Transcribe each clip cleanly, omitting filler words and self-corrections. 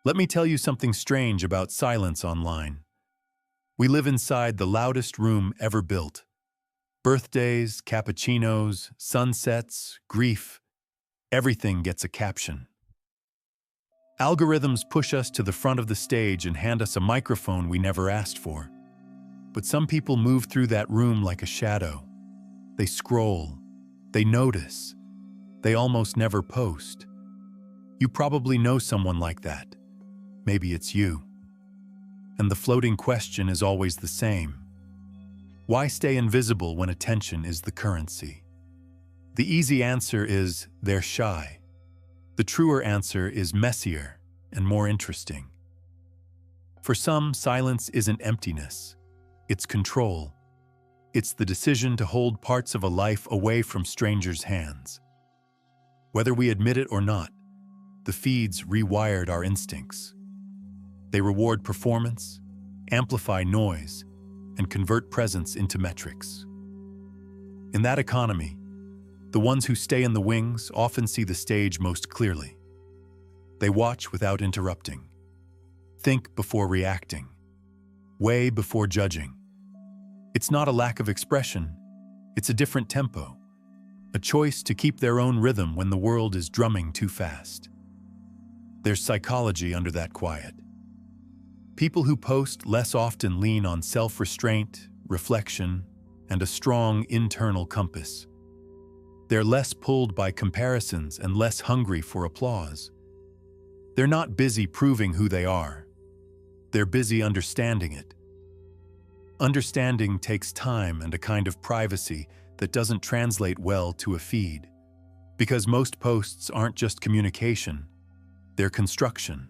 Let me tell you something strange about silence online. We live inside the loudest room ever built. Birthdays, cappuccinos, sunsets, grief, everything gets a caption. Algorithms push us to the front of the stage and hand us a microphone we never asked for. But some people move through that room like a shadow. They scroll, they notice, they almost never post. You probably know someone like that. Maybe it's you. And the floating question is always the same. Why stay invisible when attention is the currency? The easy answer is they're shy. The truer answer is messier and more interesting. For some, silence isn't emptiness. It's control. It's the decision to hold parts of a life away from strangers' hands. Whether we admit it or not, the feeds rewired our instincts. They reward performance, amplify noise, and convert presence into metrics. In that economy, the ones who stay in the wings often see the stage most clearly. They watch without interrupting, think before reacting, weigh before judging. It's not a lack of expression, it's a different tempo, a choice to keep their own rhythm when the world is drumming too fast. There's psychology under that quiet. People who post less often lean on self-restraint, reflection, and a strong internal compass. They're less pulled by comparisons and less hungry for applause. They're not busy proving who they are. They're busy understanding it. Understanding takes time and a kind of privacy that doesn't translate well to a feed. Because most posts aren't just communication, they're construction.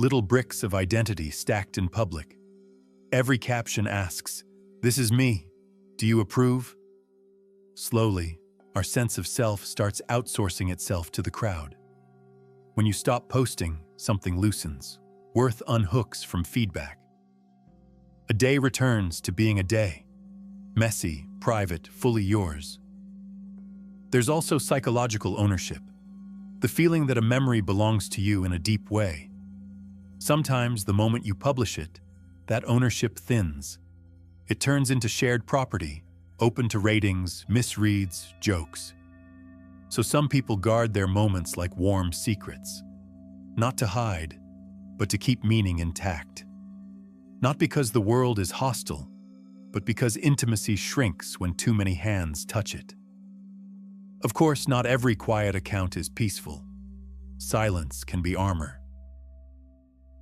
Little bricks of identity stacked in public. Every caption asks, "This is me. Do you approve?" Slowly, our sense of self starts outsourcing itself to the crowd. When you stop posting, something loosens. Worth unhooks from feedback. A day returns to being a day. Messy, private, fully yours. There's also psychological ownership. The feeling that a memory belongs to you in a deep way. Sometimes, the moment you publish it, that ownership thins. It turns into shared property, open to ratings, misreads, jokes. So some people guard their moments like warm secrets. Not to hide, but to keep meaning intact. Not because the world is hostile, but because intimacy shrinks when too many hands touch it. Of course, not every quiet account is peaceful. Silence can be armor.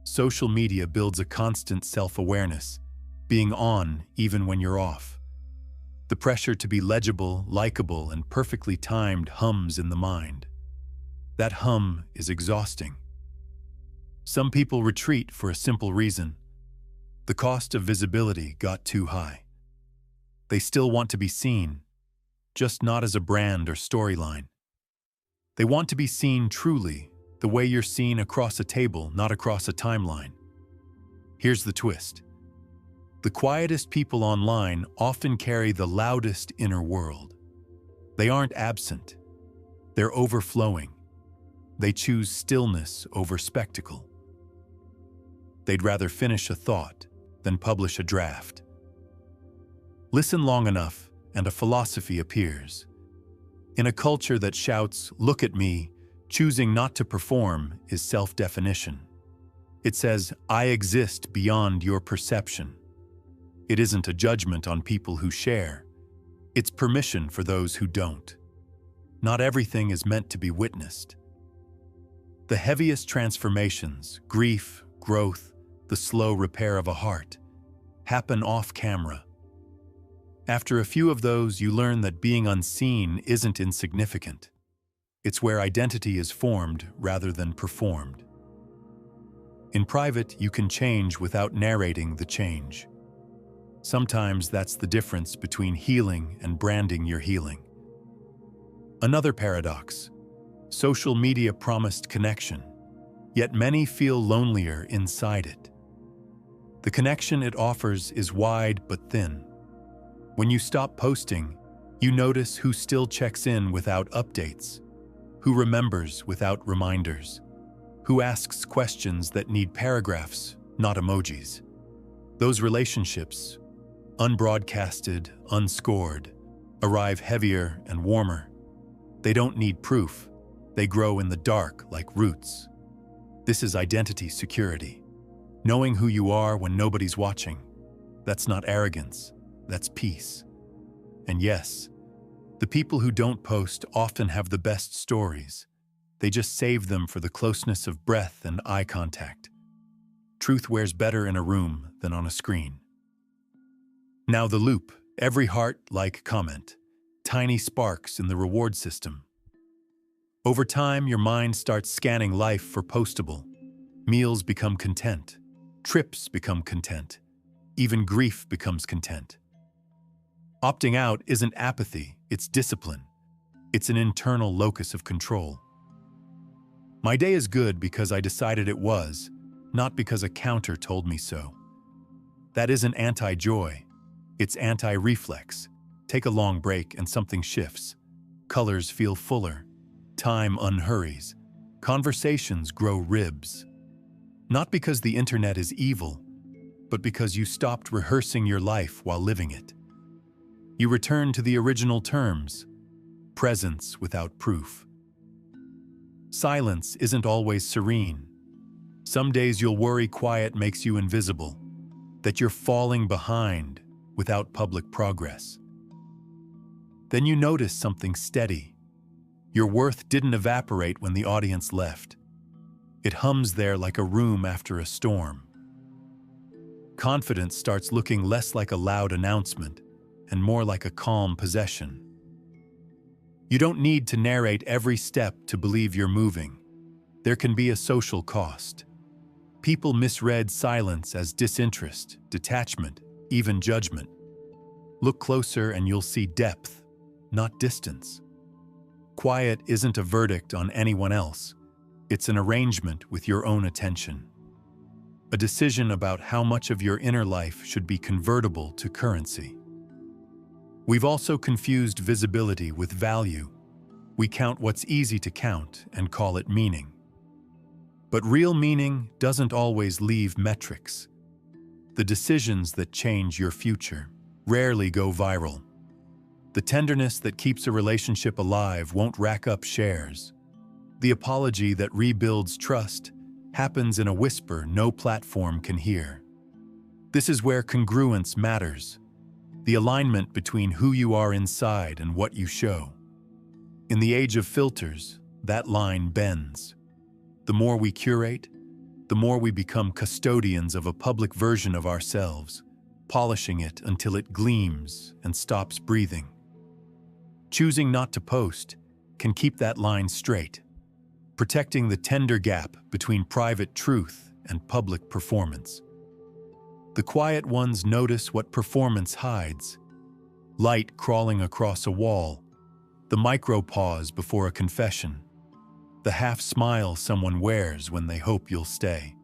Social media builds a constant self-awareness, being on even when you're off. The pressure to be legible, likable, and perfectly timed hums in the mind. That hum is exhausting. Some people retreat for a simple reason. The cost of visibility got too high. They still want to be seen, just not as a brand or storyline. They want to be seen truly, the way you're seen across a table, not across a timeline. Here's the twist. The quietest people online often carry the loudest inner world. They aren't absent. They're overflowing. They choose stillness over spectacle. They'd rather finish a thought than publish a draft. Listen long enough, and a philosophy appears. In a culture that shouts, "Look at me," choosing not to perform is self-definition. It says, "I exist beyond your perception." It isn't a judgment on people who share. It's permission for those who don't. Not everything is meant to be witnessed. The heaviest transformations, grief, growth, the slow repair of a heart, happen off camera. After a few of those, you learn that being unseen isn't insignificant. It's where identity is formed rather than performed. In private, you can change without narrating the change. Sometimes that's the difference between healing and branding your healing. Another paradox. Social media promised connection, yet many feel lonelier inside it. The connection it offers is wide but thin. When you stop posting, you notice who still checks in without updates, who remembers without reminders, Who asks questions that need paragraphs, not emojis? Those relationships, unbroadcasted, unscored, arrive heavier and warmer. They don't need proof. They grow in the dark like roots. This is identity security. Knowing who you are when nobody's watching. That's not arrogance, that's peace. And yes, the people who don't post often have the best stories. They just save them for the closeness of breath and eye contact. Truth wears better in a room than on a screen. Now the loop, every heart, like, comment. Tiny sparks in the reward system. Over time, your mind starts scanning life for postable. Meals become content. Trips become content. Even grief becomes content. Opting out isn't apathy, it's discipline. It's an internal locus of control. My day is good because I decided it was, not because a counter told me so. That isn't anti-joy, it's anti-reflex. Take a long break and something shifts. Colors feel fuller. Time unhurries. Conversations grow ribs. Not because the internet is evil, but because you stopped rehearsing your life while living it. You return to the original terms, presence without proof. Silence isn't always serene. Some days you'll worry quiet makes you invisible, that you're falling behind without public progress. Then you notice something steady. Your worth didn't evaporate when the audience left. It hums there like a room after a storm. Confidence starts looking less like a loud announcement and more like a calm possession. You don't need to narrate every step to believe you're moving. There can be a social cost. People misread silence as disinterest, detachment, even judgment. Look closer and you'll see depth, not distance. Quiet isn't a verdict on anyone else. It's an arrangement with your own attention. A decision about how much of your inner life should be convertible to currency. We've also confused visibility with value. We count what's easy to count and call it meaning. But real meaning doesn't always leave metrics. The decisions that change your future rarely go viral. The tenderness that keeps a relationship alive won't rack up shares. The apology that rebuilds trust happens in a whisper no platform can hear. This is where congruence matters. The alignment between who you are inside and what you show. In the age of filters, that line bends. The more we curate, the more we become custodians of a public version of ourselves, polishing it until it gleams and stops breathing. Choosing not to post can keep that line straight, protecting the tender gap between private truth and public performance. The quiet ones notice what performance hides. Light crawling across a wall, the micro pause before a confession, the half smile someone wears when they hope you'll stay.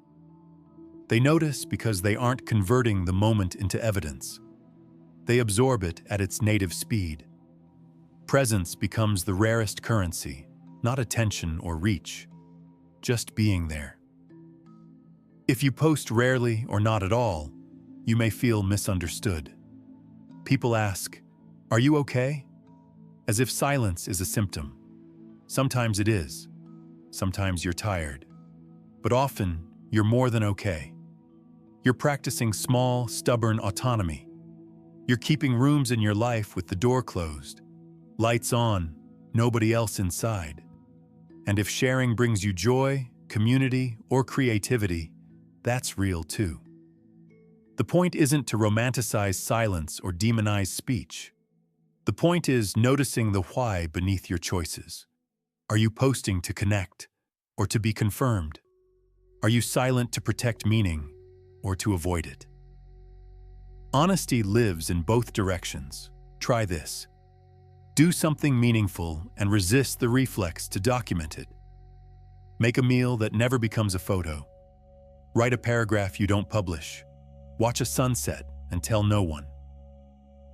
They notice because they aren't converting the moment into evidence. They absorb it at its native speed. Presence becomes the rarest currency, not attention or reach, just being there. If you post rarely or not at all, you may feel misunderstood. People ask, "Are you okay?" As if silence is a symptom. Sometimes it is. Sometimes you're tired. But often, you're more than okay. You're practicing small, stubborn autonomy. You're keeping rooms in your life with the door closed, lights on, nobody else inside. And if sharing brings you joy, community, or creativity, that's real too. The point isn't to romanticize silence or demonize speech. The point is noticing the why beneath your choices. Are you posting to connect or to be confirmed? Are you silent to protect meaning or to avoid it? Honesty lives in both directions. Try this. Do something meaningful and resist the reflex to document it. Make a meal that never becomes a photo. Write a paragraph you don't publish. Watch a sunset and tell no one.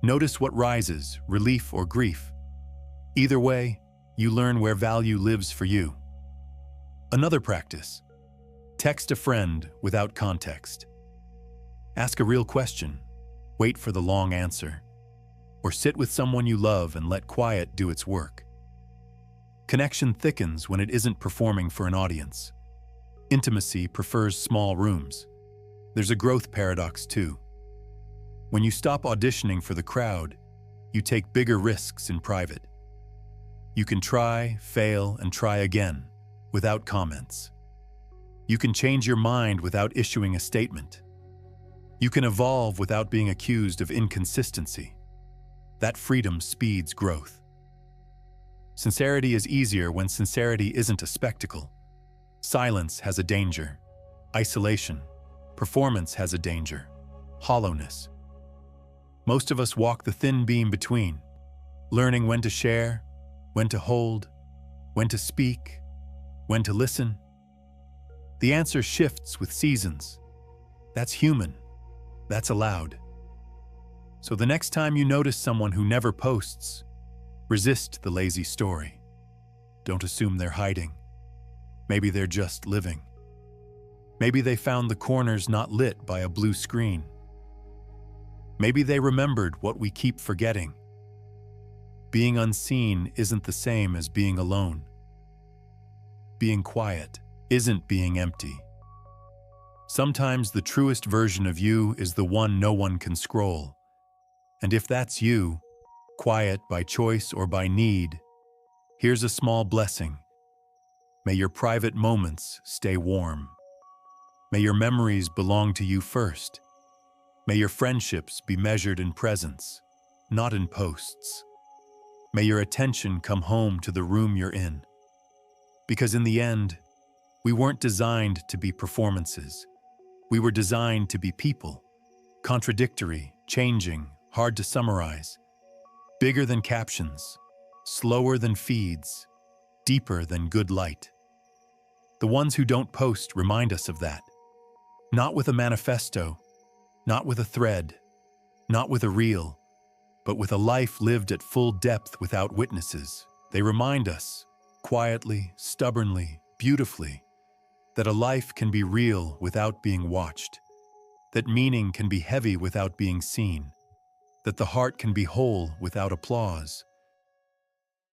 Notice what rises, relief or grief. Either way, you learn where value lives for you. Another practice, Text a friend without context. Ask a real question. Wait for the long answer. Or sit with someone you love and let quiet do its work. Connection thickens when it isn't performing for an audience. Intimacy prefers small rooms. There's a growth paradox too. When you stop auditioning for the crowd, you take bigger risks in private. You can try, fail, and try again, without comments. You can change your mind without issuing a statement. You can evolve without being accused of inconsistency. That freedom speeds growth. Sincerity is easier when sincerity isn't a spectacle. Silence has a danger. Isolation. Performance has a danger. Hollowness. Most of us walk the thin beam between, learning when to share, when to hold, when to speak, when to listen. The answer shifts with seasons. That's human. That's allowed. So the next time you notice someone who never posts, resist the lazy story. Don't assume they're hiding. Maybe they're just living. Maybe they found the corners not lit by a blue screen. Maybe they remembered what we keep forgetting. Being unseen isn't the same as being alone. Being quiet isn't being empty. Sometimes the truest version of you is the one no one can scroll. And if that's you, quiet by choice or by need, here's a small blessing. May your private moments stay warm. May your memories belong to you first. May your friendships be measured in presence, not in posts. May your attention come home to the room you're in. Because in the end, we weren't designed to be performances. We were designed to be people, contradictory, changing, hard to summarize, bigger than captions, slower than feeds, deeper than good light. The ones who don't post remind us of that. Not with a manifesto, not with a thread, not with a reel, but with a life lived at full depth without witnesses. They remind us, quietly, stubbornly, beautifully, that a life can be real without being watched, that meaning can be heavy without being seen, that the heart can be whole without applause,